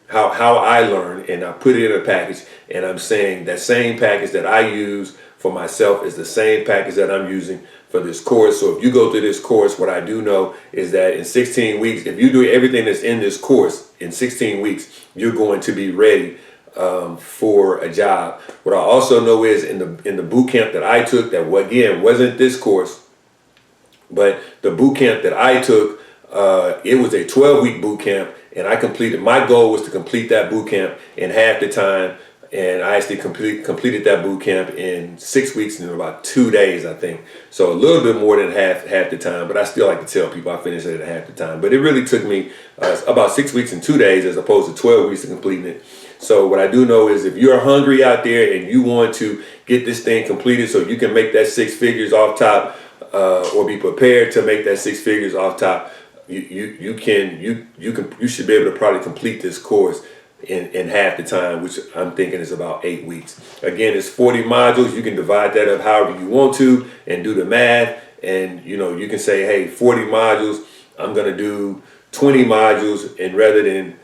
how I learn, and I put it in a package, and I'm saying that same package that I use for myself is the same package that I'm using for this course. So if you go through this course, what I do know is that in 16 weeks, if you do everything that's in this course in 16 weeks, you're going to be ready for a job. What I also know is in the boot camp that I took, that again wasn't this course, but the boot camp that I took, it was a 12-week boot camp, and my goal was to complete that boot camp in half the time, and I actually completed that boot camp in 6 weeks and in about 2 days, I think. So a little bit more than half the time, but I still like to tell people I finished it at half the time. But it really took me about 6 weeks and 2 days as opposed to 12 weeks to completing it. So what I do know is if you're hungry out there and you want to get this thing completed so you can make that 6 figures off top, or be prepared to make that 6 figures off top, you should be able to probably complete this course in half the time, which I'm thinking is about 8 weeks. Again, it's 40 modules. You can divide that up however you want to and do the math. And you can say, hey, 40 modules, I'm going to do 20 modules, and rather than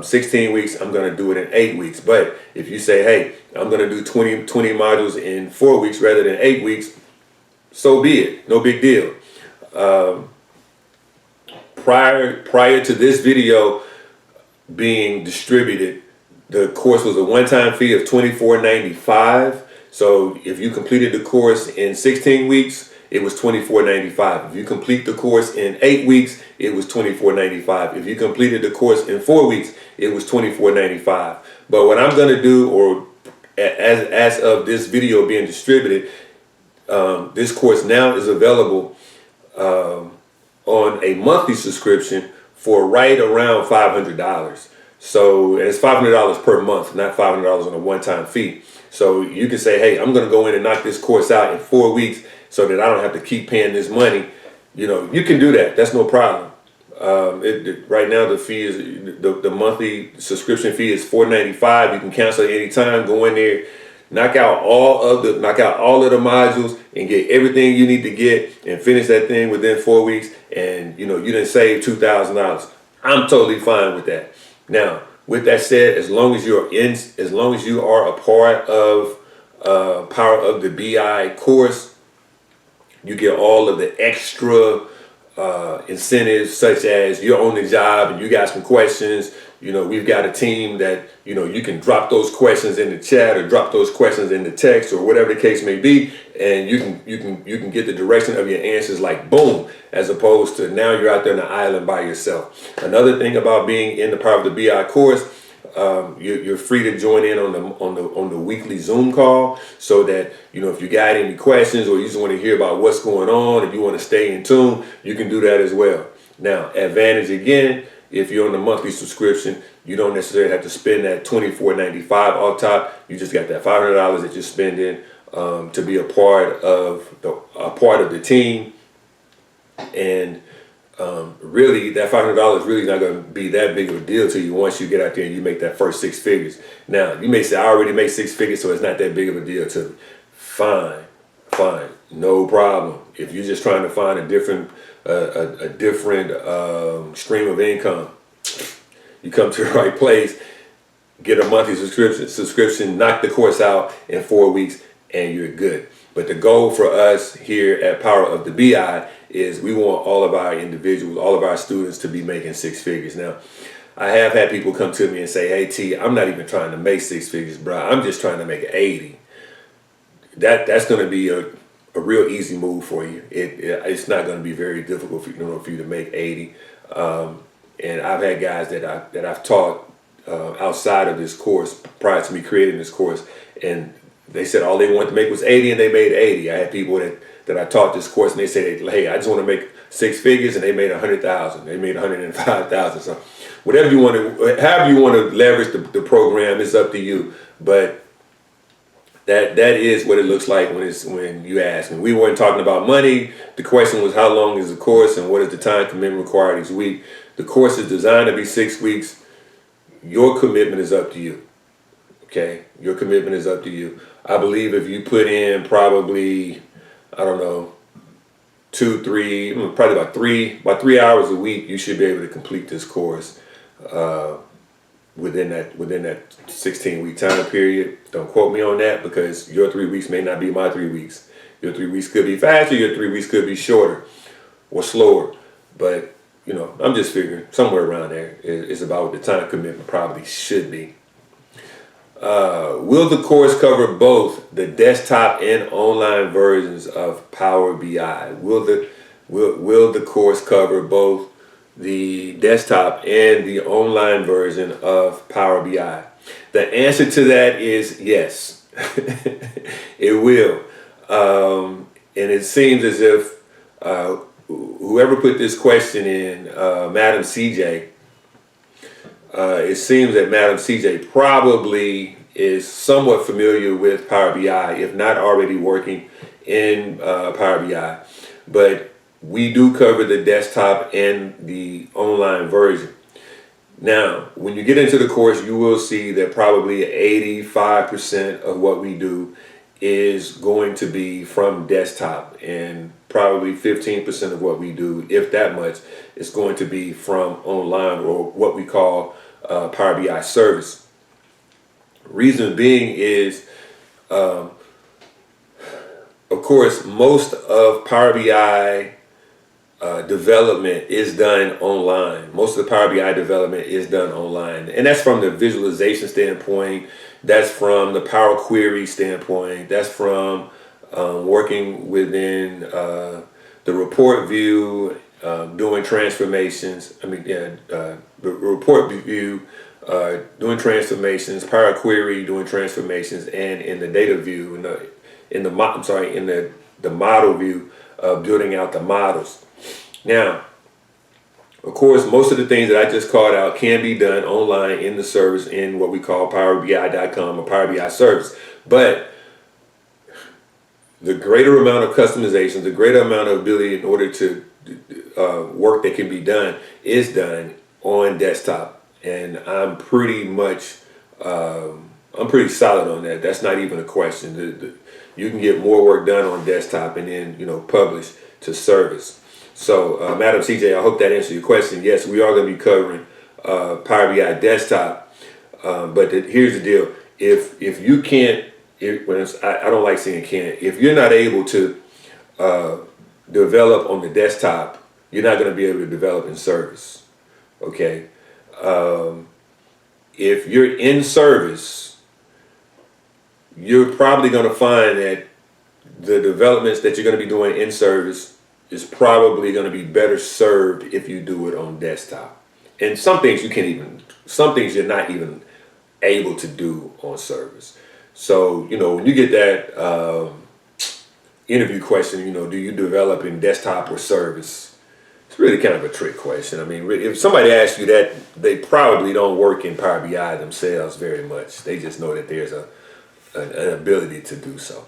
16 weeks, I'm going to do it in 8 weeks. But if you say, hey, I'm going to do 20 modules in 4 weeks rather than 8 weeks, so be it. No big deal. Prior to this video being distributed, the course was a one-time fee of $24.95. So if you completed the course in 16 weeks, it was $24.95. If you complete the course in 8 weeks, it was $24.95. If you completed the course in 4 weeks, it was $24.95. But what I'm going to do, or as of this video being distributed, this course now is available on a monthly subscription for right around $500. So, and it's $500 per month, not $500 on a one-time fee. So you can say, hey, I'm going to go in and knock this course out in 4 weeks so that I don't have to keep paying this money. You can do that. That's no problem. Right now the fee is the monthly subscription fee is $4.95. You can cancel at any time. Go in there, knock out all of the modules and get everything you need to get and finish that thing within 4 weeks. And you didn't save $2,000. I'm totally fine with that. Now, with that said, as long as you are a part of Power of the BI course, you get all of the extra incentives, such as you're on the job and you got some questions. We've got a team that, you can drop those questions in the chat or drop those questions in the text or whatever the case may be, and you can get the direction of your answers like boom, as opposed to now you're out there on the island by yourself. Another thing about being in the Power of the BI course, you're free to join in on the weekly Zoom call, so that if you got any questions or you just want to hear about what's going on, if you want to stay in tune, you can do that as well. Now, advantage again, if you're on the monthly subscription, you don't necessarily have to spend that $24.95 off top. You just got that $500 that you're spending to be a part of the team, and really that $500 really is not going to be that big of a deal to you once you get out there and you make that first 6 figures. Now you may say, I already made 6 figures, so it's not that big of a deal to me. Fine, no problem. If you're just trying to find a different stream of income, you come to the right place. Get a monthly subscription, knock the course out in 4 weeks, and you're good. But the goal for us here at Power of the BI is we want all of our individuals, all of our students to be making 6 figures. Now, I have had people come to me and say, hey, T, I'm not even trying to make 6 figures, bro. I'm just trying to make 80. That's going to be a real easy move for you. It's not going to be very difficult for you to make 80. And I've had guys that I've taught outside of this course prior to me creating this course, and they said all they wanted to make was 80, and they made 80. I had people that I taught this course, and they said, hey, I just want to make 6 figures, and they made 100,000. They made 105,000. So however you want to leverage the program is up to you. But that is what it looks like when you ask. And we weren't talking about money. The question was, how long is the course and what is the time commitment required each week? The course is designed to be 6 weeks. Your commitment is up to you. Okay? Your commitment is up to you. I believe if you put in probably, I don't know, 2, 3, probably about 3 hours a week, you should be able to complete this course. within that 16-week time period. Don't quote me on that, because your 3 weeks may not be my 3 weeks. Your 3 weeks could be faster. Your 3 weeks could be shorter or slower. But I'm just figuring somewhere around there is about what the time commitment probably should be. Will the course cover both the desktop and online versions of Power BI? Will the course cover both the desktop and the online version of Power BI? The answer to that is yes. It will. And it seems as if whoever put this question in, Madam CJ, it seems that Madam CJ probably is somewhat familiar with Power BI, if not already working in Power BI. But we do cover the desktop and the online version. Now, when you get into the course, you will see that probably 85% of what we do is going to be from desktop, and probably 15% of what we do, if that much, is going to be from online, or what we call Power BI service. Reason being is, of course, most of Power BI development is done online. Most of the Power BI development is done online. And that's from the visualization standpoint. That's from the Power Query standpoint. That's from working within the report view, doing transformations. The report view, doing transformations, Power Query, doing transformations, and in the data view, in the model view, building out the models. Now, of course, most of the things that I just called out can be done online in the service in what we call PowerBI.com or Power BI service. But the greater amount of customization, the greater amount of ability in order to work that can be done is done on desktop. And I'm pretty solid on that. That's not even a question. You can get more work done on desktop and then publish to service. So, Madam CJ, I hope that answers your question. Yes, we are going to be covering Power BI desktop, but here's the deal: if you can't, I don't like saying can't. If you're not able to develop on the desktop, you're not going to be able to develop in service. Okay, if you're in service, you're probably going to find that the developments that you're going to be doing in service is probably going to be better served if you do it on desktop. And some things some things you're not even able to do on service. So, when you get that interview question, do you develop in desktop or service? It's really kind of a trick question. I mean, if somebody asks you that, they probably don't work in Power BI themselves very much. They just know that there's an ability to do so.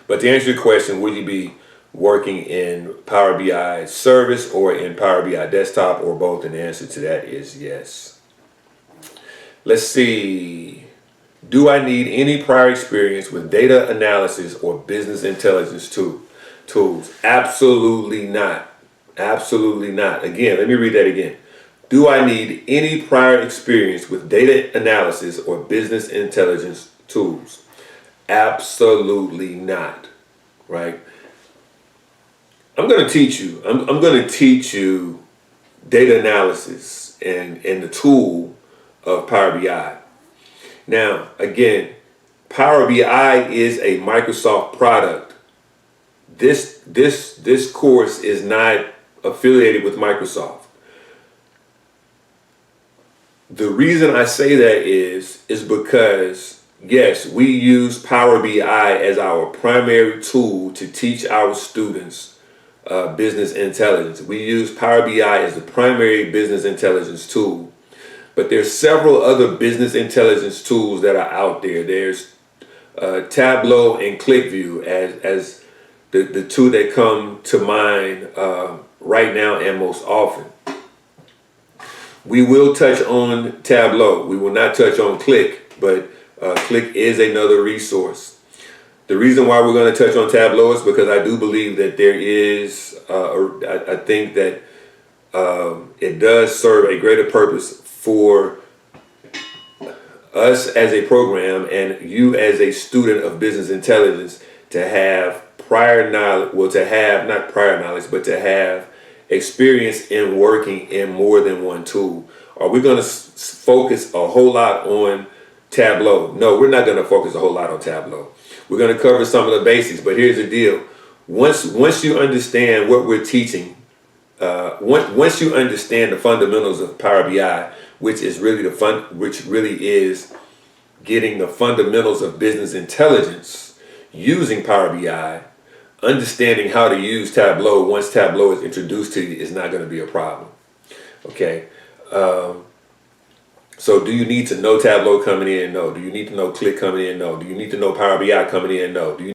But to answer your question, will you be working in Power BI service or in Power BI desktop, or both? And the answer to that is yes. Let's see. Do I need any prior experience with data analysis or business intelligence tools? Absolutely not. Absolutely not. Again, let me read that again. Do I need any prior experience with data analysis or business intelligence tools? Absolutely not. Right? I'm going to teach you. I'm going to teach you data analysis and the tool of Power BI. Now, again, Power BI is a Microsoft product. This course is not affiliated with Microsoft. The reason I say that is because, yes, we use Power BI as our primary tool to teach our students business intelligence. We use Power BI as the primary business intelligence tool. But there's several other business intelligence tools that are out there. There's Tableau and QlikView as the two that come to mind right now and most often. We will touch on Tableau. We will not touch on Qlik, but Qlik is another resource. The reason why we're going to touch on Tableau is because I do believe that there is, I think that it does serve a greater purpose for us as a program and you as a student of business intelligence to have prior knowledge, well, to have not prior knowledge, but to have experience in working in more than one tool? Are we going to focus a whole lot on Tableau? No, we're not going to focus a whole lot on Tableau. We're going to cover some of the basics, but here's the deal. Once you understand what we're teaching, once you understand the fundamentals of Power BI, which really is getting the fundamentals of business intelligence using Power BI, understanding how to use Tableau once Tableau is introduced to you is not going to be a problem. Okay. So do you need to know Tableau coming in? No. Do you need to know Click coming in? No. Do you need to know Power BI coming in? No. Do you